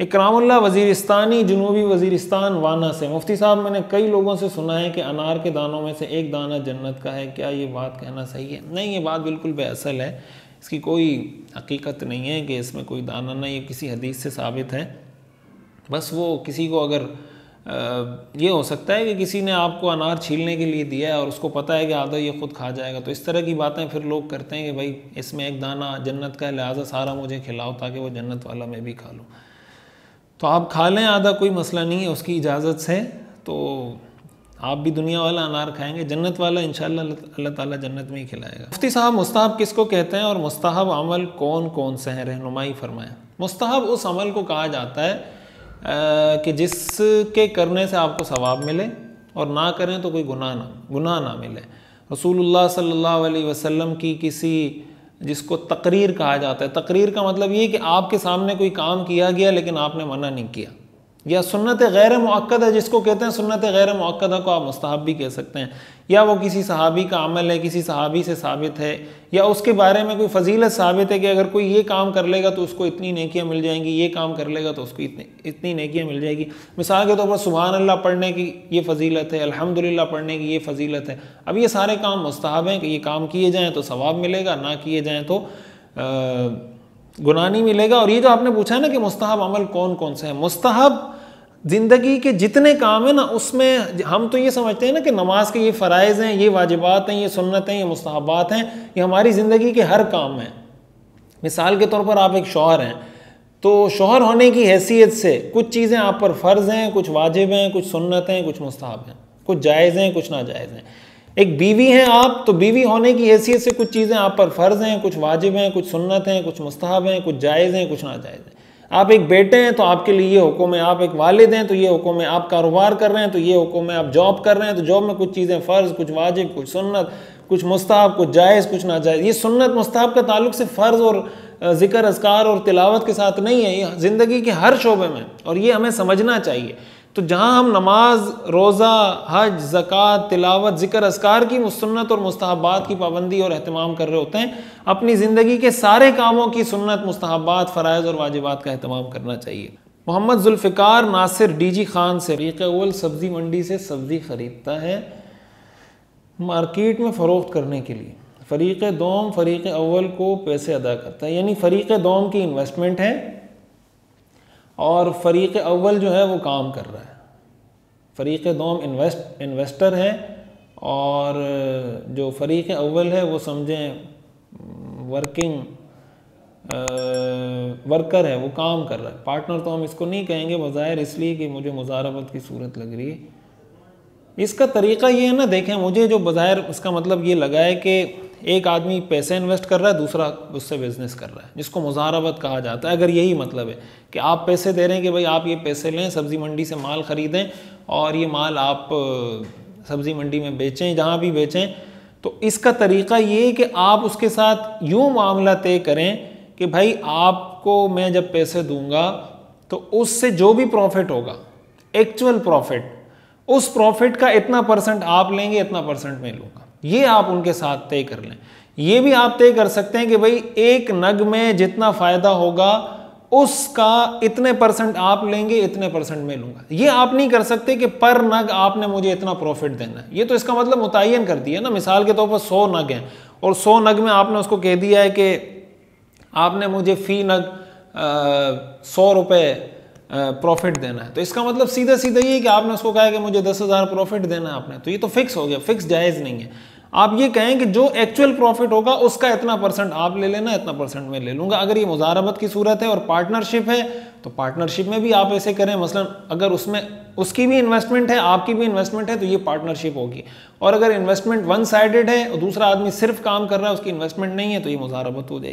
इकरामुल्लाह वज़ीरिस्तानी जुनूबी वज़ीरिस्तान वाना से, मुफ्ती साहब मैंने कई लोगों से सुना है कि अनार के दानों में से एक दाना जन्नत का है, क्या ये बात कहना सही है? नहीं, ये बात बिल्कुल बेअसल है, इसकी कोई हकीकत नहीं है कि इसमें कोई दाना नहीं, ये किसी हदीस से साबित है। बस वो किसी को अगर ये हो सकता है कि किसी ने आपको अनार छीलने के लिए दिया है और उसको पता है कि आधा ये खुद खा जाएगा, तो इस तरह की बातें फिर लोग करते हैं कि भाई इसमें एक दाना जन्नत का है, लिहाजा सारा मुझे खिलाओ ताकि वो जन्नत वाला मैं भी खा लूँ। तो आप खा लें आधा, कोई मसला नहीं है, उसकी इजाज़त से, तो आप भी दुनिया वाला अनार खाएंगे, जन्नत वाला इंशाअल्लाह अल्लाह ताला जन्नत में ही खिलाएगा। मुफ्ती साहब मुस्तहब किसको कहते हैं और मुस्तहब अमल कौन कौन से हैं, रहनुमाई फरमाएं। मुस्तहब उस अमल को कहा जाता है कि जिसके करने से आपको सवाब मिले और ना करें तो कोई गुनाह ना मिले। रसूलुल्लाह सल्लल्लाहु अलैहि वसल्लम की किसी, जिसको तकरीर कहा जाता है, तकरीर का मतलब ये कि आपके सामने कोई काम किया गया लेकिन आपने मना नहीं किया, या सुन्नत गैर मुअक्कदा जिसको कहते हैं, सुन्नत गैर मुअक्कदा को आप मुस्तहब भी कह सकते हैं, या वो किसी सहाबी का अमल है, किसी सहाबी से साबित है, या उसके बारे में कोई फजीलत साबित है कि अगर कोई ये काम कर लेगा तो उसको इतनी नेकियां मिल जाएंगी, ये काम कर लेगा तो उसको इतनी नेकियां मिल जाएगी। मिसाल के तौर पर सुभान अल्लाह पढ़ने की ये फजीलत है, अल्हम्दुलिल्लाह पढ़ने की ये फजीलत है। अब ये सारे काम मुस्तहब हैं कि ये काम किए जाएँ तो सवाब मिलेगा, ना किए जाएँ तो गुनाह नहीं मिलेगा। और ये जो आपने पूछा है ना कि मुस्तहब अमल कौन कौन से हैं, मुस्तहब ज़िंदगी के जितने काम हैं ना, उसमें हम तो ये समझते हैं ना कि नमाज के ये फ़राइज़ हैं, ये वाजिबात हैं, ये सुन्नत हैं, ये मुस्तहबात हैं, ये हमारी ज़िंदगी के हर काम हैं। मिसाल के तौर पर आप एक शौहर हैं, तो शौहर होने की हैसियत से कुछ चीज़ें आप पर फ़र्ज़ हैं, कुछ वाजिब हैं, कुछ सुन्नत हैं, कुछ मुस्तहब हैं, कुछ जायज़ हैं, कुछ नाजायज़ हैं। एक बीवी हैं आप, तो बीवी होने की हैसियत से कुछ चीज़ें आप पर फ़र्ज़ हैं, कुछ वाजिब हैं, कुछ सुन्नत हैं, कुछ मुस्तहब हैं, कुछ जायज़ हैं, कुछ नाजायज़ हैं। आप एक बेटे हैं तो आपके लिए ये हुक्म है, आप एक वालिद हैं तो ये हुक्म है, आप कारोबार कर रहे हैं तो ये हुक्म है, आप जॉब कर रहे हैं तो जॉब में कुछ चीज़ें फ़र्ज़, कुछ वाजिब, कुछ सुन्नत, कुछ मुस्तहब, कुछ जायज़, कुछ नाजायज़। ये सुन्नत मुस्तहब का ताल्लुक से फ़र्ज़ और ज़िक्र अज़कार और तिलावत के साथ नहीं है, ये ज़िंदगी के हर शोबे में, और ये हमें समझना चाहिए। तो जहाँ हम नमाज, रोज़ा, हज, ज़कात, तिलावत, ज़िक्र अज़कार की सुन्नत और मुस्तहबात की पाबंदी और एहतमाम कर रहे होते हैं, अपनी ज़िंदगी के सारे कामों की सुन्नत, मुस्तहबात, फ़राइज़ और वाजिबात का एहतमाम करना चाहिए। मोहम्मद जुल्फ़िकार नासिर डीजी खान से, फ़रीक़ अव्वल सब्ज़ी मंडी से सब्ज़ी ख़रीदता है मार्केट में फ़रोख्त करने के लिए, फ़रीक़ दोम फ़रीक़ अव्वल को पैसे अदा करता है, यानी फ़रीक़ दोम की इन्वेस्टमेंट है और फ़रीक़ अव्वल जो है वो काम कर रहा है। फ़रीक़ दोम इन्वेस्टर है और जो फ़रीक़ अव्वल है वो समझें वर्कर है, वो काम कर रहा है। पार्टनर तो हम इसको नहीं कहेंगे बज़ाहिर, इसलिए कि मुझे मुज़ारबत की सूरत लग रही है। इसका तरीक़ा ये है ना, देखें मुझे जो बज़ाहिर इसका मतलब ये लगा है कि एक आदमी पैसे इन्वेस्ट कर रहा है, दूसरा उससे बिज़नेस कर रहा है, जिसको मुज़ारबत कहा जाता है। अगर यही मतलब है कि आप पैसे दे रहे हैं कि भाई आप ये पैसे लें, सब्ज़ी मंडी से माल ख़रीदें और ये माल आप सब्ज़ी मंडी में बेचें, जहाँ भी बेचें, तो इसका तरीक़ा ये है कि आप उसके साथ यूँ मामला तय करें कि भाई आपको मैं जब पैसे दूँगा तो उससे जो भी प्रॉफिट होगा, एक्चुअल प्रॉफिट, उस प्रॉफिट का इतना % आप लेंगे, इतना % मैं लूँगा। ये आप उनके साथ तय कर लें। ये भी आप तय कर सकते हैं कि भाई एक नग में जितना फ़ायदा होगा उसका इतने % आप लेंगे, इतने % मैं लूँगा। ये आप नहीं कर सकते कि पर नग आपने मुझे इतना प्रॉफिट देना है। ये तो इसका मतलब मुतय्यन कर दिया ना। मिसाल के तौर पर 100 नग हैं और 100 नग में आपने उसको कह दिया है कि आपने मुझे फ़ी नग 100 रुपये प्रॉफिट देना है, तो इसका मतलब सीधा सीधा ये कि आपने उसको कहा है कि मुझे 10,000 प्रॉफिट देना है आपने, तो ये तो फिक्स हो गया, फिक्स जायज़ नहीं है। आप ये कहें कि जो एक्चुअल प्रॉफिट होगा उसका इतना % आप ले लेना, इतना % मैं ले लूँगा। अगर ये मुज़ारबत की सूरत है और पार्टनरशिप है तो पार्टनरशिप में भी आप ऐसे करें। मसलन अगर उसमें उसकी भी इन्वेस्टमेंट है, आपकी भी इन्वेस्टमेंट है, तो ये पार्टनरशिप होगी। और अगर इन्वेस्टमेंट वन साइडेड है और दूसरा आदमी सिर्फ काम कर रहा है, उसकी इन्वेस्टमेंट नहीं है, तो ये मुज़ारबत हो जाएगी।